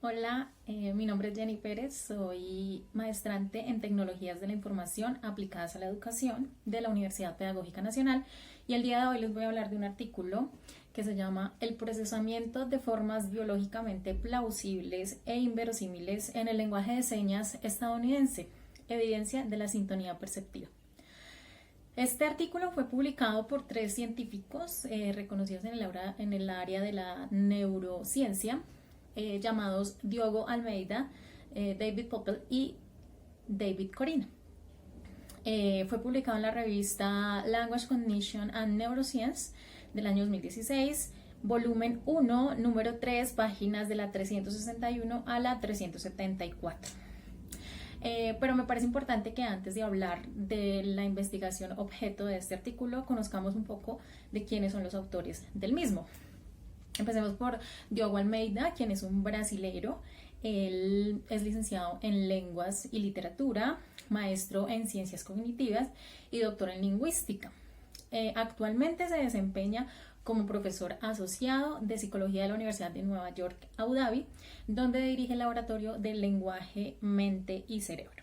Hola, mi nombre es Jenny Pérez, soy maestrante en Tecnologías de la Información aplicadas a la educación de la Universidad Pedagógica Nacional y el día de hoy les voy a hablar de un artículo que se llama El procesamiento de formas biológicamente plausibles e inverosímiles en el lenguaje de señas estadounidense, evidencia de la sintonía perceptiva. Este artículo fue publicado por tres científicos reconocidos en el área de la neurociencia, llamados Diogo Almeida, David Poppel y David Corina. Fue publicado en la revista Language Cognition and Neuroscience del año 2016, volumen 1, número 3, páginas de la 361 a la 374. Pero me parece importante que antes de hablar de la investigación objeto de este artículo, conozcamos un poco de quiénes son los autores del mismo. Empecemos por Diogo Almeida, quien es un brasilero. Él es licenciado en Lenguas y Literatura, maestro en Ciencias Cognitivas y doctor en Lingüística. Actualmente se desempeña como profesor asociado de Psicología de la Universidad de Nueva York, Abu Dhabi, donde dirige el laboratorio de lenguaje, mente y cerebro.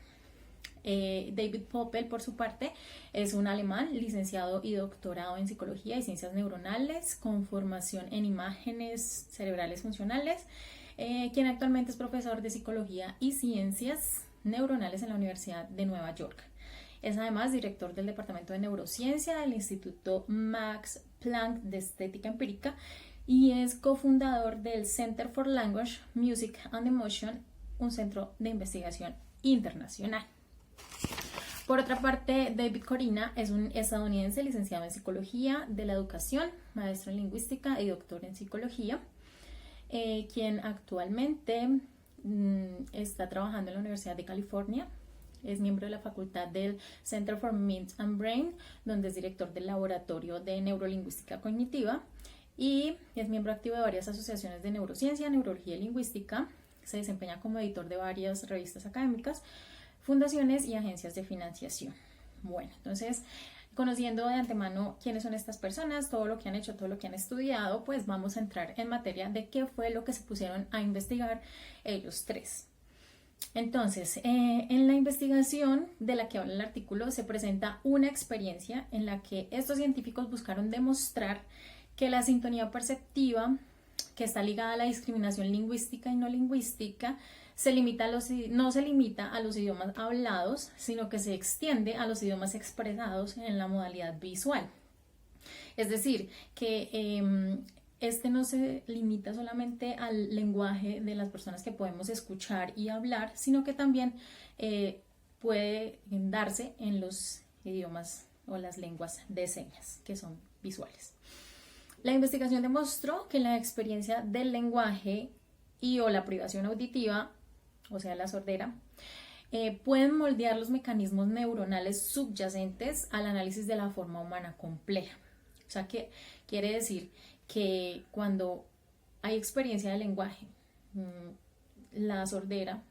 David Poppel, por su parte, es un alemán licenciado y doctorado en Psicología y Ciencias Neuronales con formación en imágenes cerebrales funcionales, quien actualmente es profesor de Psicología y Ciencias Neuronales en la Universidad de Nueva York. Es además director del Departamento de Neurociencia del Instituto Max Planck de Estética Empírica y es cofundador del Center for Language, Music and Emotion, un centro de investigación internacional. Por otra parte, David Corina es un estadounidense licenciado en Psicología de la Educación, maestro en Lingüística y doctor en Psicología, quien actualmente está trabajando en la Universidad de California. Es miembro de la facultad del Center for Mind and Brain, donde es director del Laboratorio de Neurolingüística Cognitiva y es miembro activo de varias asociaciones de neurociencia, neurología y lingüística. Se desempeña como editor de varias revistas académicas, fundaciones y agencias de financiación. Bueno, entonces, conociendo de antemano quiénes son estas personas, todo lo que han hecho, todo lo que han estudiado, pues vamos a entrar en materia de qué fue lo que se pusieron a investigar ellos tres. Entonces, en la investigación de la que habla el artículo se presenta una experiencia en la que estos científicos buscaron demostrar que la sintonía perceptiva, que está ligada a la discriminación lingüística y no lingüística, no se limita a los idiomas hablados, sino que se extiende a los idiomas expresados en la modalidad visual. Es decir, que este no se limita solamente al lenguaje de las personas que podemos escuchar y hablar, sino que también puede darse en los idiomas o las lenguas de señas, que son visuales. La investigación demostró que la experiencia del lenguaje y o la privación auditiva, o sea, la sordera, pueden moldear los mecanismos neuronales subyacentes al análisis de la forma humana compleja. O sea, que quiere decir que cuando hay experiencia de lenguaje, la sordera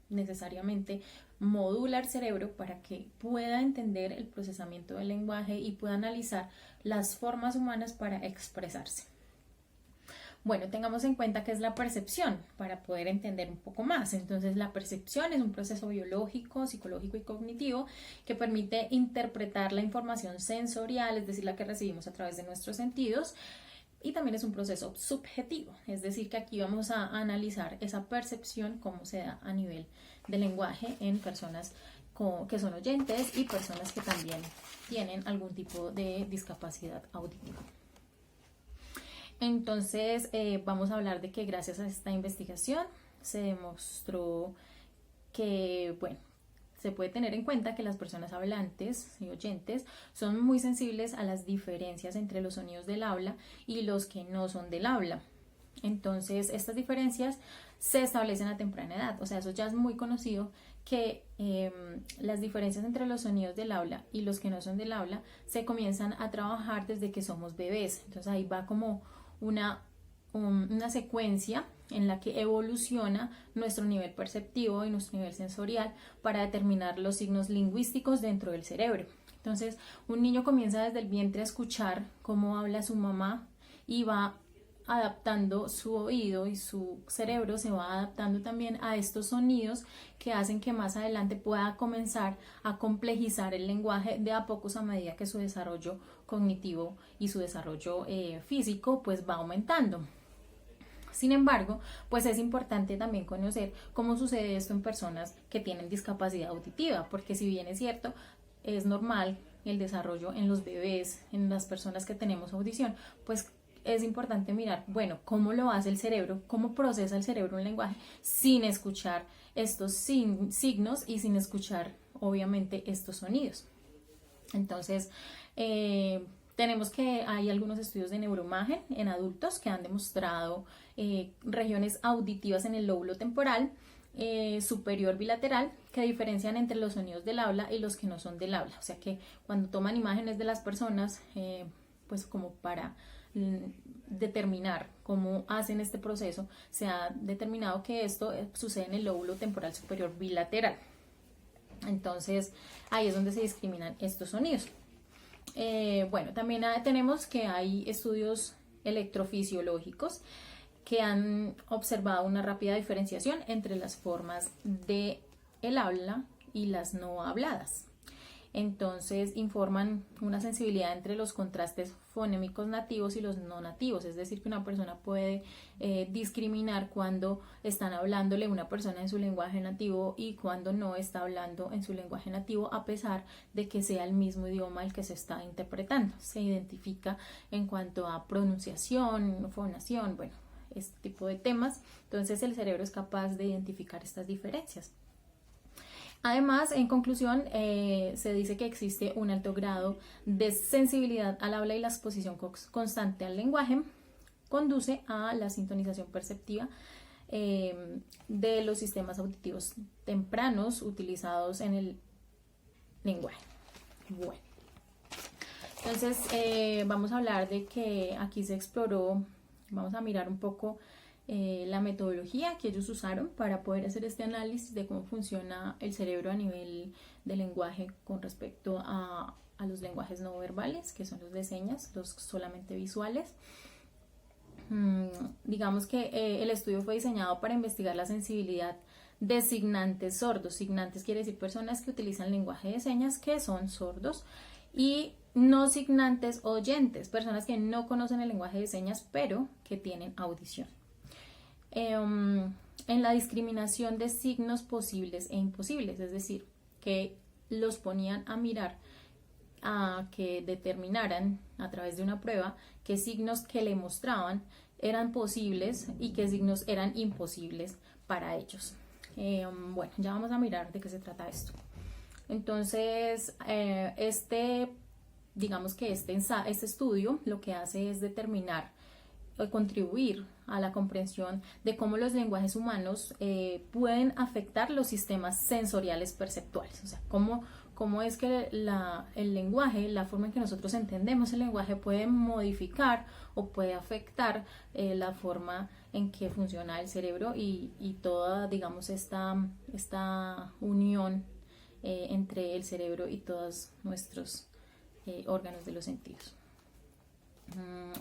necesariamente modula el cerebro para que pueda entender el procesamiento del lenguaje y pueda analizar las formas humanas para expresarse. Bueno, tengamos en cuenta que es la percepción para poder entender un poco más. Entonces, la percepción es un proceso biológico, psicológico y cognitivo que permite interpretar la información sensorial, es decir, la que recibimos a través de nuestros sentidos, y también es un proceso subjetivo, es decir, que aquí vamos a analizar esa percepción, cómo se da a nivel de lenguaje en personas que son oyentes y personas que también tienen algún tipo de discapacidad auditiva. Entonces, vamos a hablar de que gracias a esta investigación se demostró que, bueno, se puede tener en cuenta que las personas hablantes y oyentes son muy sensibles a las diferencias entre los sonidos del habla y los que no son del habla. Entonces, estas diferencias se establecen a temprana edad. O sea, eso ya es muy conocido que las diferencias entre los sonidos del habla y los que no son del habla se comienzan a trabajar desde que somos bebés. Entonces, ahí va como una secuencia en la que evoluciona nuestro nivel perceptivo y nuestro nivel sensorial para determinar los signos lingüísticos dentro del cerebro. Entonces, un niño comienza desde el vientre a escuchar cómo habla su mamá y va adaptando su oído y su cerebro se va adaptando también a estos sonidos que hacen que más adelante pueda comenzar a complejizar el lenguaje de a pocos a medida que su desarrollo cognitivo y su desarrollo físico pues va aumentando. Sin embargo, pues es importante también conocer cómo sucede esto en personas que tienen discapacidad auditiva, porque si bien es cierto, es normal el desarrollo en los bebés, en las personas que tenemos audición, pues es importante mirar, bueno, cómo lo hace el cerebro, cómo procesa el cerebro un lenguaje sin escuchar estos signos y sin escuchar, obviamente, estos sonidos. Entonces, tenemos que hay algunos estudios de neuroimagen en adultos que han demostrado regiones auditivas en el lóbulo temporal superior bilateral que diferencian entre los sonidos del habla y los que no son del habla. O sea que cuando toman imágenes de las personas, pues como para determinar cómo hacen este proceso, se ha determinado que esto sucede en el lóbulo temporal superior bilateral. Entonces ahí es donde se discriminan estos sonidos. Bueno, también tenemos que hay estudios electrofisiológicos que han observado una rápida diferenciación entre las formas de el habla y las no habladas. Entonces informan una sensibilidad entre los contrastes fonémicos nativos y los no nativos, es decir, que una persona puede discriminar cuando están hablándole una persona en su lenguaje nativo y cuando no está hablando en su lenguaje nativo, a pesar de que sea el mismo idioma el que se está interpretando. Se identifica en cuanto a pronunciación, fonación, bueno, este tipo de temas. Entonces el cerebro es capaz de identificar estas diferencias. Además, en conclusión, se dice que existe un alto grado de sensibilidad al habla y la exposición constante al lenguaje conduce a la sintonización perceptiva de los sistemas auditivos tempranos utilizados en el lenguaje. Bueno, entonces vamos a hablar de que aquí se exploró, vamos a mirar un poco la metodología que ellos usaron para poder hacer este análisis de cómo funciona el cerebro a nivel de lenguaje con respecto a los lenguajes no verbales, que son los de señas, los solamente visuales. Digamos que el estudio fue diseñado para investigar la sensibilidad de signantes sordos. Signantes quiere decir personas que utilizan lenguaje de señas que son sordos, y no signantes oyentes, personas que no conocen el lenguaje de señas pero que tienen audición. En la discriminación de signos posibles e imposibles, es decir, que los ponían a mirar, a que determinaran a través de una prueba qué signos que le mostraban eran posibles y qué signos eran imposibles para ellos. Bueno, ya vamos a mirar de qué se trata esto. Entonces, digamos que este estudio lo que hace es determinar o contribuir a la comprensión de cómo los lenguajes humanos pueden afectar los sistemas sensoriales perceptuales. O sea, cómo es que el lenguaje, la forma en que nosotros entendemos el lenguaje puede modificar o puede afectar la forma en que funciona el cerebro y toda, digamos, esta unión entre el cerebro y todos nuestros órganos de los sentidos.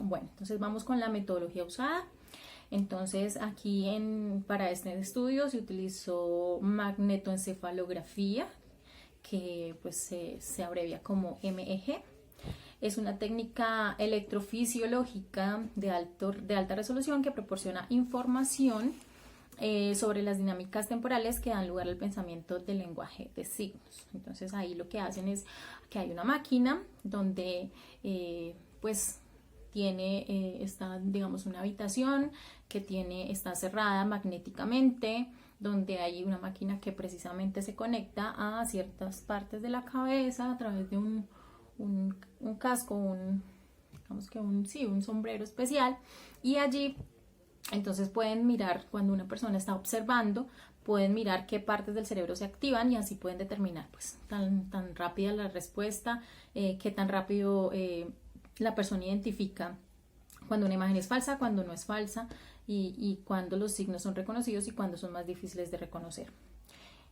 Bueno, entonces vamos con la metodología usada. Entonces aquí para este estudio se utilizó magnetoencefalografía, que pues se abrevia como MEG. Es una técnica electrofisiológica de alta resolución que proporciona información sobre las dinámicas temporales que dan lugar al pensamiento del lenguaje de signos. Entonces ahí lo que hacen es que hay una máquina donde pues está, digamos, una habitación que está cerrada magnéticamente, donde hay una máquina que precisamente se conecta a ciertas partes de la cabeza a través de un casco, digamos que un sombrero especial, y allí entonces pueden mirar, cuando una persona está observando, pueden mirar qué partes del cerebro se activan y así pueden determinar pues tan rápida la respuesta, qué tan rápido la persona identifica cuando una imagen es falsa, cuando no es falsa, y cuando los signos son reconocidos y cuando son más difíciles de reconocer.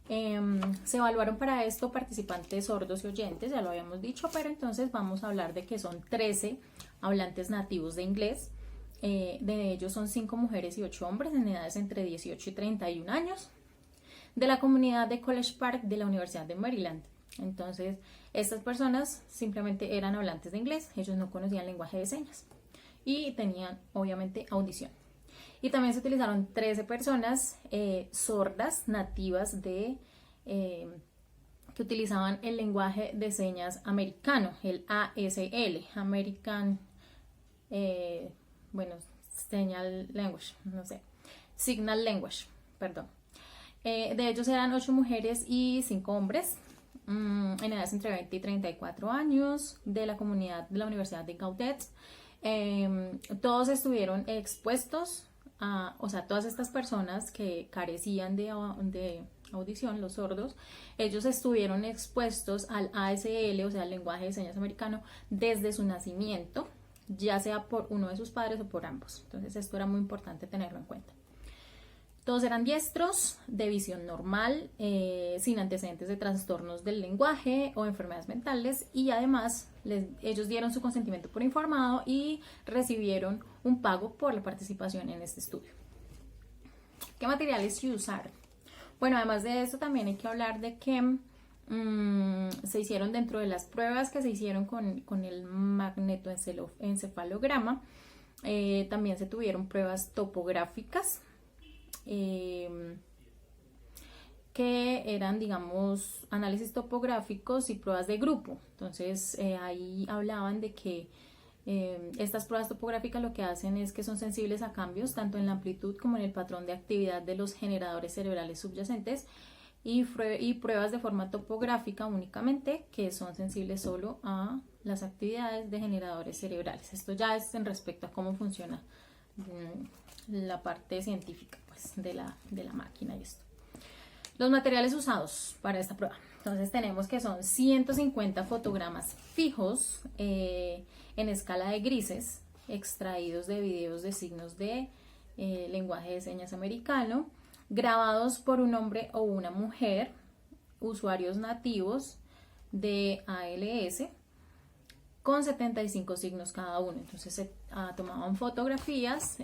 Se evaluaron para esto participantes sordos y oyentes, ya lo habíamos dicho, pero entonces vamos a hablar de que son 13 hablantes nativos de inglés, de ellos son 5 mujeres y 8 hombres en edades entre 18 y 31 años, de la comunidad de College Park de la Universidad de Maryland. Entonces, estas personas simplemente eran hablantes de inglés, ellos no conocían lenguaje de señas y tenían obviamente audición. Y también se utilizaron 13 personas sordas nativas que utilizaban el lenguaje de señas americano, el ASL, American, Signal Language, no sé, Signal Language, perdón. De ellos eran 8 mujeres y 5 hombres, en edades entre 20 y 34 años, de la comunidad de la Universidad de Gaudet. Todos estuvieron expuestos todas estas personas que carecían de audición, los sordos, ellos estuvieron expuestos al ASL, o sea, al lenguaje de señas americano, desde su nacimiento, ya sea por uno de sus padres o por ambos. Entonces esto era muy importante tenerlo en cuenta. Todos eran diestros, de visión normal, sin antecedentes de trastornos del lenguaje o enfermedades mentales, y además ellos dieron su consentimiento por informado y recibieron un pago por la participación en este estudio. ¿Qué materiales se usaron? Bueno, además de esto también hay que hablar de que se hicieron dentro de las pruebas que se hicieron con el magnetoencefalograma, también se tuvieron pruebas topográficas, que eran, digamos, análisis topográficos y pruebas de grupo. Entonces ahí hablaban de que estas pruebas topográficas lo que hacen es que son sensibles a cambios tanto en la amplitud como en el patrón de actividad de los generadores cerebrales subyacentes, y pruebas de forma topográfica únicamente, que son sensibles solo a las actividades de generadores cerebrales. Esto ya es en respecto a cómo funciona la parte científica, pues, de la máquina y esto. Los materiales usados para esta prueba. Entonces tenemos que son 150 fotogramas fijos en escala de grises, extraídos de videos de signos de lenguaje de señas americano, grabados por un hombre o una mujer, usuarios nativos de ALS, con 75 signos cada uno. Entonces se tomaban fotografías,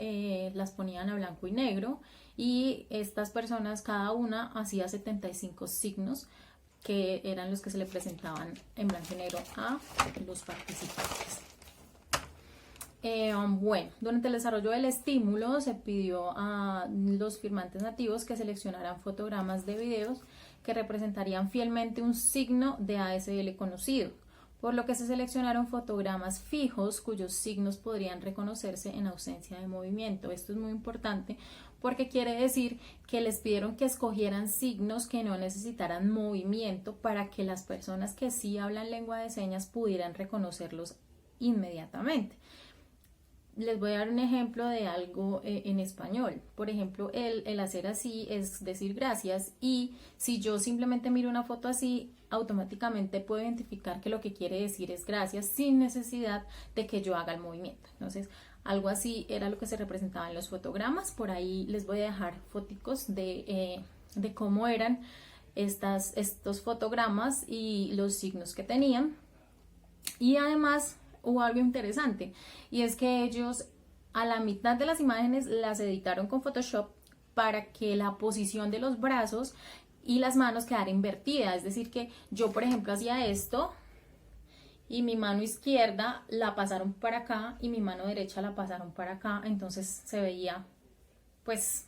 las ponían a blanco y negro, y estas personas cada una hacía 75 signos, que eran los que se le presentaban en blanco y negro a los participantes. Bueno, durante el desarrollo del estímulo se pidió a los firmantes nativos que seleccionaran fotogramas de videos que representarían fielmente un signo de ASL conocido, por lo que se seleccionaron fotogramas fijos cuyos signos podrían reconocerse en ausencia de movimiento. Esto es muy importante porque quiere decir que les pidieron que escogieran signos que no necesitaran movimiento para que las personas que sí hablan lengua de señas pudieran reconocerlos inmediatamente. Les voy a dar un ejemplo de algo en español. Por ejemplo, el hacer así es decir gracias, y si yo simplemente miro una foto así, automáticamente puedo identificar que lo que quiere decir es gracias sin necesidad de que yo haga el movimiento. Entonces, algo así era lo que se representaba en los fotogramas. Por ahí les voy a dejar foticos de cómo eran estos fotogramas y los signos que tenían. Y además hubo algo interesante, y es que ellos a la mitad de las imágenes las editaron con Photoshop para que la posición de los brazos y las manos quedara invertida. Es decir, que yo, por ejemplo, hacía esto y mi mano izquierda la pasaron para acá y mi mano derecha la pasaron para acá, entonces se veía, pues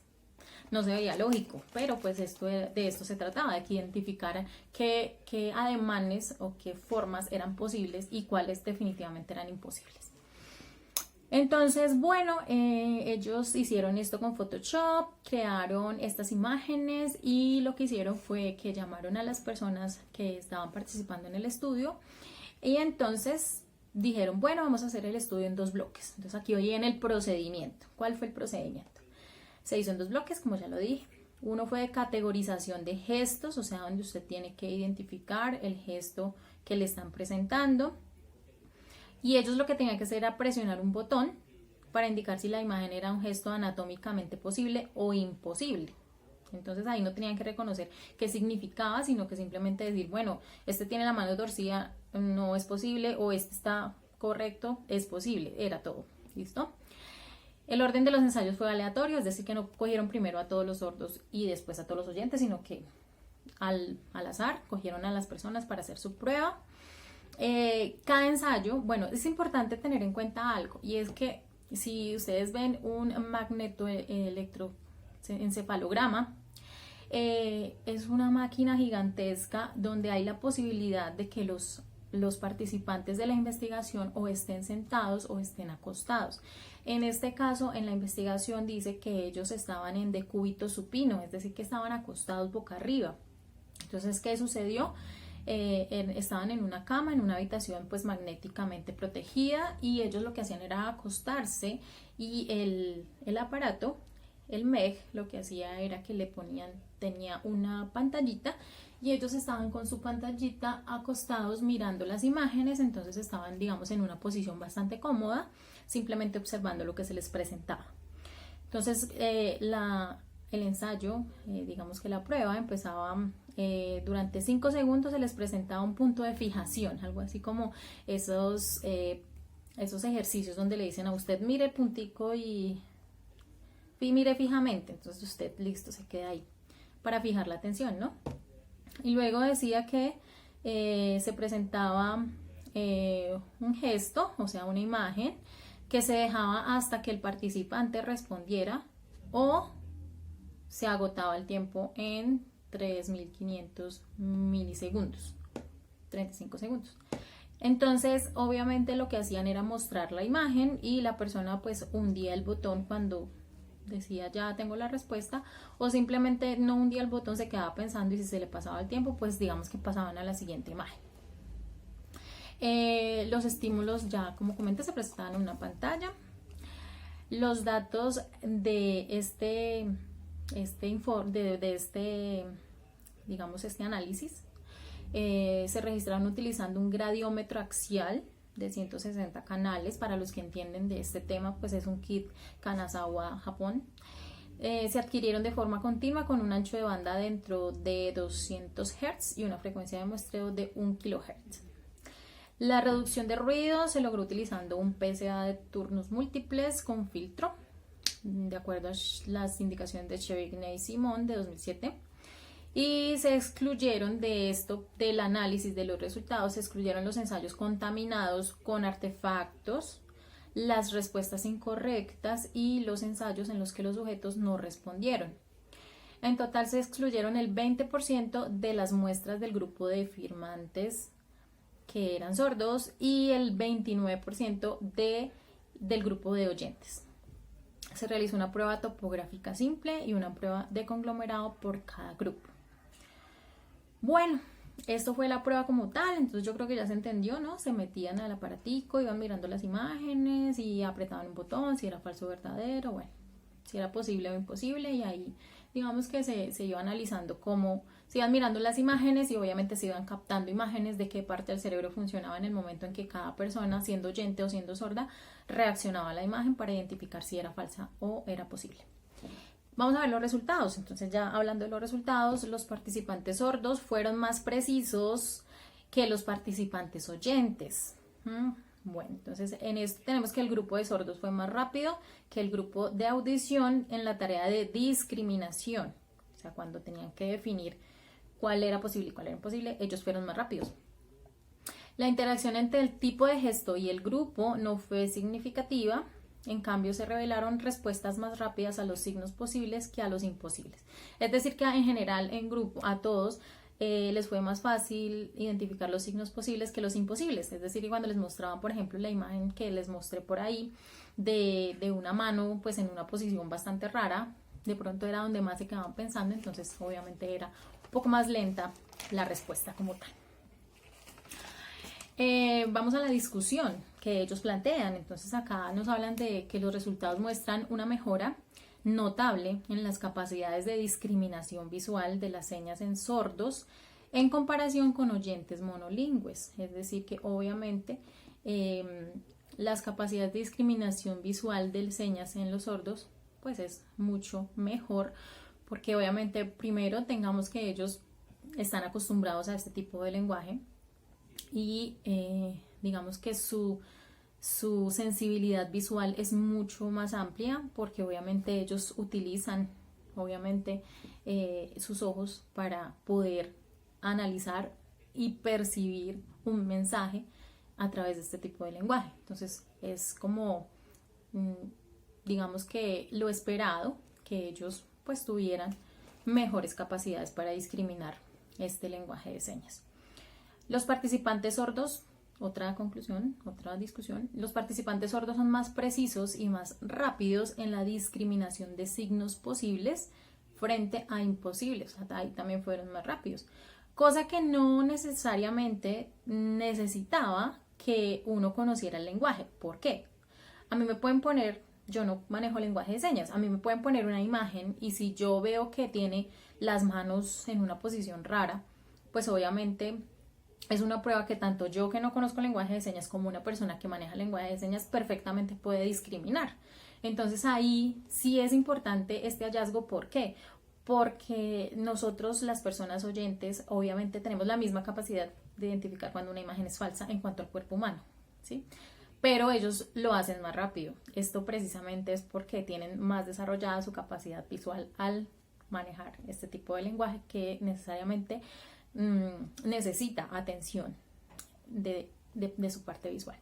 no se veía lógico, pero pues de esto se trataba, de que identificaran qué ademanes o qué formas eran posibles y cuáles definitivamente eran imposibles. Entonces, bueno, ellos hicieron esto con Photoshop, crearon estas imágenes, y lo que hicieron fue que llamaron a las personas que estaban participando en el estudio, y entonces dijeron, bueno, vamos a hacer el estudio en 2 bloques. Entonces aquí viene el procedimiento. ¿Cuál fue el procedimiento? Se hizo en 2 bloques, como ya lo dije. Uno fue de categorización de gestos, o sea, donde usted tiene que identificar el gesto que le están presentando. Y ellos lo que tenían que hacer era presionar un botón para indicar si la imagen era un gesto anatómicamente posible o imposible. Entonces ahí no tenían que reconocer qué significaba, sino que simplemente decir, bueno, este tiene la mano torcida, no es posible, o este está correcto, es posible. Era todo. ¿Listo? El orden de los ensayos fue aleatorio, es decir, que no cogieron primero a todos los sordos y después a todos los oyentes, sino que al azar cogieron a las personas para hacer su prueba. Cada ensayo, bueno, es importante tener en cuenta algo, y es que si ustedes ven un magnetoelectroencefalograma, es una máquina gigantesca donde hay la posibilidad de que los participantes de la investigación o estén sentados o estén acostados. En este caso, en la investigación dice que ellos estaban en decúbito supino, es decir, que estaban acostados boca arriba. Entonces, ¿qué sucedió? Estaban en una cama, en una habitación pues magnéticamente protegida, y ellos lo que hacían era acostarse, y el aparato, el MEG, lo que hacía era que tenía una pantallita, y ellos estaban con su pantallita acostados mirando las imágenes. Entonces estaban, digamos, en una posición bastante cómoda, simplemente observando lo que se les presentaba. Entonces el ensayo, digamos que la prueba empezaba durante 5 segundos, se les presentaba un punto de fijación, algo así como esos ejercicios donde le dicen a usted mire el puntico y mire fijamente. Entonces usted, listo, se queda ahí para fijar la atención, ¿no? Y luego decía que se presentaba un gesto, o sea, una imagen, que se dejaba hasta que el participante respondiera, o se agotaba el tiempo en 3.500 milisegundos, 35 segundos. Entonces, obviamente lo que hacían era mostrar la imagen, y la persona pues hundía el botón cuando decía ya tengo la respuesta, o simplemente no hundía el botón, se quedaba pensando, y si se le pasaba el tiempo, pues digamos que pasaban a la siguiente imagen. Los estímulos, ya como comenté, se presentaban en una pantalla. Los datos de digamos, este análisis se registraron utilizando un gradiómetro axial de 160 canales. Para los que entienden de este tema, pues es un kit Kanazawa, Japón. Se adquirieron de forma continua con un ancho de banda dentro de 200 Hz y una frecuencia de muestreo de 1 kHz. La reducción de ruido se logró utilizando un PSA de turnos múltiples con filtro, de acuerdo a las indicaciones de Cherigny y Simon de 2007. Y se excluyeron del análisis de los resultados, se excluyeron los ensayos contaminados con artefactos, las respuestas incorrectas y los ensayos en los que los sujetos no respondieron. En total se excluyeron el 20% de las muestras del grupo de firmantes que eran sordos y el 29% del grupo de oyentes. Se realizó una prueba topográfica simple y una prueba de conglomerado por cada grupo. Bueno, esto fue la prueba como tal. Entonces yo creo que ya se entendió, ¿no? Se metían al aparatico, iban mirando las imágenes y apretaban un botón, si era falso o verdadero, bueno, si era posible o imposible, y ahí digamos que se iba analizando cómo se iban mirando las imágenes, y obviamente se iban captando imágenes de qué parte del cerebro funcionaba en el momento en que cada persona, siendo oyente o siendo sorda, reaccionaba a la imagen para identificar si era falsa o era posible. Vamos a ver los resultados. Entonces, ya hablando de los resultados, los participantes sordos fueron más precisos que los participantes oyentes. Bueno, entonces en esto tenemos que el grupo de sordos fue más rápido que el grupo de audición en la tarea de discriminación. O sea, cuando tenían que definir cuál era posible y cuál era imposible, ellos fueron más rápidos. La interacción entre el tipo de gesto y el grupo no fue significativa. En cambio, se revelaron respuestas más rápidas a los signos posibles que a los imposibles. Es decir, que en general, en grupo, a todos les fue más fácil identificar los signos posibles que los imposibles. Es decir, cuando les mostraban, por ejemplo, la imagen que les mostré por ahí de una mano pues en una posición bastante rara, de pronto era donde más se quedaban pensando. Entonces obviamente era un poco más lenta la respuesta como tal. Vamos a la discusión que ellos plantean. Entonces acá nos hablan de que los resultados muestran una mejora notable en las capacidades de discriminación visual de las señas en sordos en comparación con oyentes monolingües. Es decir, que obviamente las capacidades de discriminación visual de señas en los sordos pues es mucho mejor, porque obviamente primero tengamos que ellos están acostumbrados a este tipo de lenguaje y digamos que su su sensibilidad visual es mucho más amplia porque obviamente ellos utilizan sus ojos para poder analizar y percibir un mensaje a través de este tipo de lenguaje. Entonces es como, digamos que lo esperado, que ellos pues tuvieran mejores capacidades para discriminar este lenguaje de señas. Los participantes sordos, otra conclusión, otra discusión, los participantes sordos son más precisos y más rápidos en la discriminación de signos posibles frente a imposibles, o sea, ahí también fueron más rápidos, cosa que no necesariamente necesitaba que uno conociera el lenguaje. ¿Por qué? A mí me pueden poner, yo no manejo lenguaje de señas, a mí me pueden poner una imagen y si yo veo que tiene las manos en una posición rara, pues obviamente es una prueba que tanto yo que no conozco lenguaje de señas como una persona que maneja lenguaje de señas perfectamente puede discriminar. Entonces ahí sí es importante este hallazgo. ¿Por qué? Porque nosotros, las personas oyentes, obviamente tenemos la misma capacidad de identificar cuando una imagen es falsa en cuanto al cuerpo humano, ¿sí? Pero ellos lo hacen más rápido. Esto precisamente es porque tienen más desarrollada su capacidad visual al manejar este tipo de lenguaje que necesariamente necesita atención de su parte visual.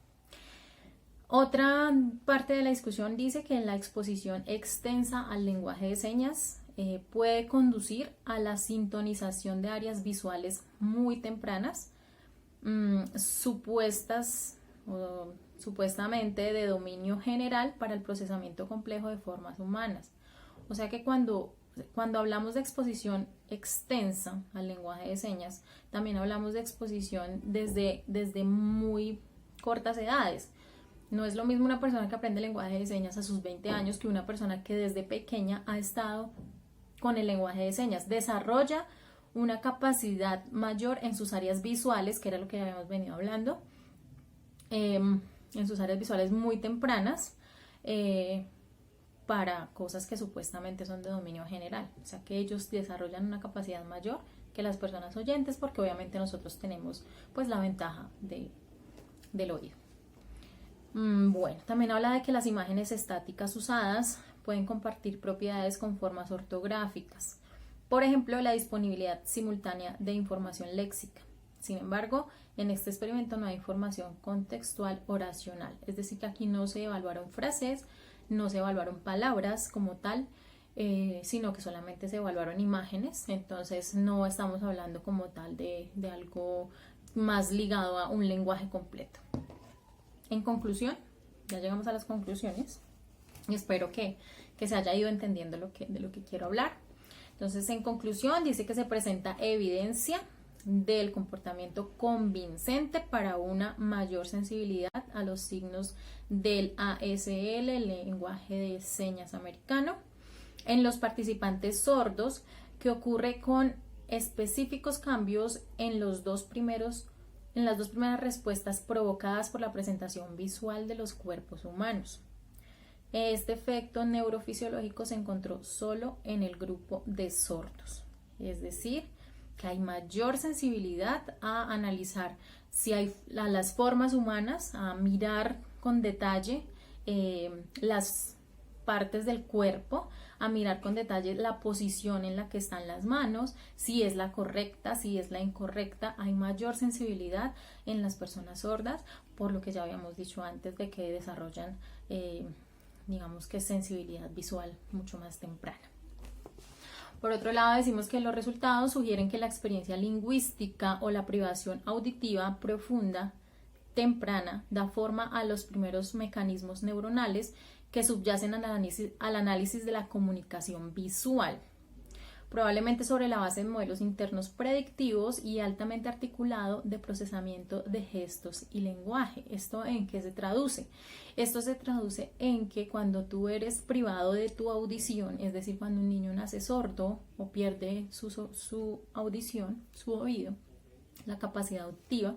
Otra parte de la discusión dice que la exposición extensa al lenguaje de señas puede conducir a la sintonización de áreas visuales muy tempranas, supuestamente de dominio general para el procesamiento complejo de formas humanas. O sea que cuando hablamos de exposición extensa al lenguaje de señas, también hablamos de exposición desde muy cortas edades. No es lo mismo una persona que aprende lenguaje de señas a sus 20 años que una persona que desde pequeña ha estado con el lenguaje de señas. Desarrolla una capacidad mayor en sus áreas visuales, que era lo que habíamos venido hablando, en sus áreas visuales muy tempranas, para cosas que supuestamente son de dominio general. O sea que ellos desarrollan una capacidad mayor que las personas oyentes porque obviamente nosotros tenemos pues la ventaja del oído. Bueno, también habla de que las imágenes estáticas usadas pueden compartir propiedades con formas ortográficas. Por ejemplo, la disponibilidad simultánea de información léxica. Sin embargo, en este experimento no hay información contextual o oracional. Es decir, que aquí no se evaluaron frases, no se evaluaron palabras como tal, sino que solamente se evaluaron imágenes. Entonces no estamos hablando como tal de algo más ligado a un lenguaje completo. En conclusión, ya llegamos a las conclusiones y espero que se haya ido entendiendo de lo que quiero hablar. Entonces, en conclusión, dice que se presenta evidencia del comportamiento convincente para una mayor sensibilidad a los signos del ASL, el lenguaje de señas americano, en los participantes sordos, que ocurre con específicos cambios en las dos primeras respuestas provocadas por la presentación visual de los cuerpos humanos. Este efecto neurofisiológico se encontró solo en el grupo de sordos, es decir, que hay mayor sensibilidad a analizar las formas humanas, a mirar con detalle las partes del cuerpo, a mirar con detalle la posición en la que están las manos, si es la correcta, si es la incorrecta. Hay mayor sensibilidad en las personas sordas, por lo que ya habíamos dicho antes de que desarrollan, digamos que sensibilidad visual mucho más temprana. Por otro lado, decimos que los resultados sugieren que la experiencia lingüística o la privación auditiva profunda temprana da forma a los primeros mecanismos neuronales que subyacen al análisis de la comunicación visual, probablemente sobre la base de modelos internos predictivos y altamente articulado de procesamiento de gestos y lenguaje. ¿Esto en qué se traduce? Esto se traduce en que cuando tú eres privado de tu audición, es decir, cuando un niño nace sordo o pierde su audición, su oído, la capacidad auditiva,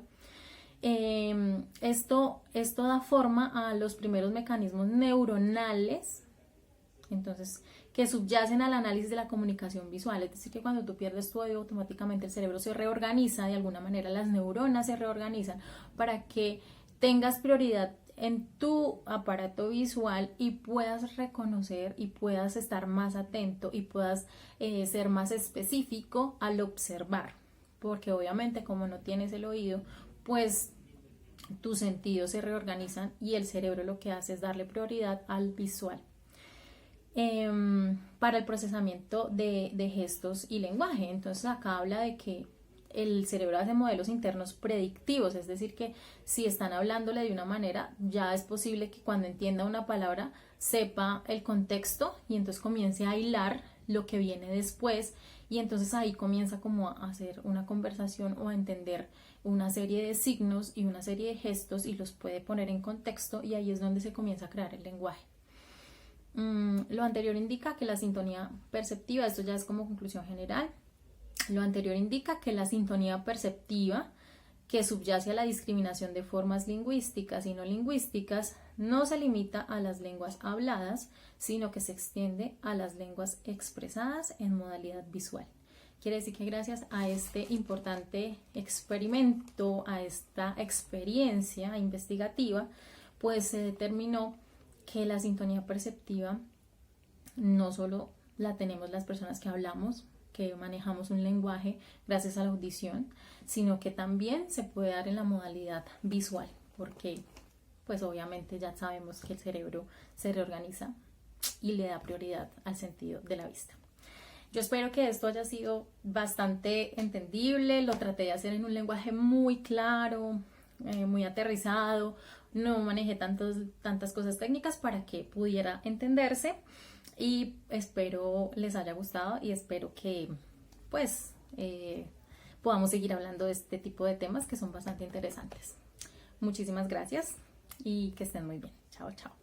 esto da forma a los primeros mecanismos neuronales, entonces, que subyacen al análisis de la comunicación visual. Es decir, que cuando tú pierdes tu oído, automáticamente el cerebro se reorganiza, de alguna manera las neuronas se reorganizan para que tengas prioridad en tu aparato visual y puedas reconocer y puedas estar más atento y puedas ser más específico al observar, porque obviamente como no tienes el oído, pues tus sentidos se reorganizan y el cerebro lo que hace es darle prioridad al visual. Para el procesamiento de gestos y lenguaje. Entonces acá habla de que el cerebro hace modelos internos predictivos, es decir, que si están hablándole de una manera, ya es posible que cuando entienda una palabra sepa el contexto y entonces comience a hilar lo que viene después, y entonces ahí comienza como a hacer una conversación o a entender una serie de signos y una serie de gestos y los puede poner en contexto, y ahí es donde se comienza a crear el lenguaje. Lo anterior indica que la sintonía perceptiva, esto ya es como conclusión general, lo anterior indica que la sintonía perceptiva que subyace a la discriminación de formas lingüísticas y no lingüísticas no se limita a las lenguas habladas, sino que se extiende a las lenguas expresadas en modalidad visual. Quiere decir que gracias a este importante experimento, a esta experiencia investigativa, pues se determinó que la sintonía perceptiva no solo la tenemos las personas que hablamos, que manejamos un lenguaje gracias a la audición, sino que también se puede dar en la modalidad visual, porque pues obviamente ya sabemos que el cerebro se reorganiza y le da prioridad al sentido de la vista. Yo espero que esto haya sido bastante entendible, lo traté de hacer en un lenguaje muy claro, muy aterrizado, no manejé tantas cosas técnicas para que pudiera entenderse, y espero les haya gustado y espero que pues podamos seguir hablando de este tipo de temas que son bastante interesantes. Muchísimas gracias y que estén muy bien. Chao, chao.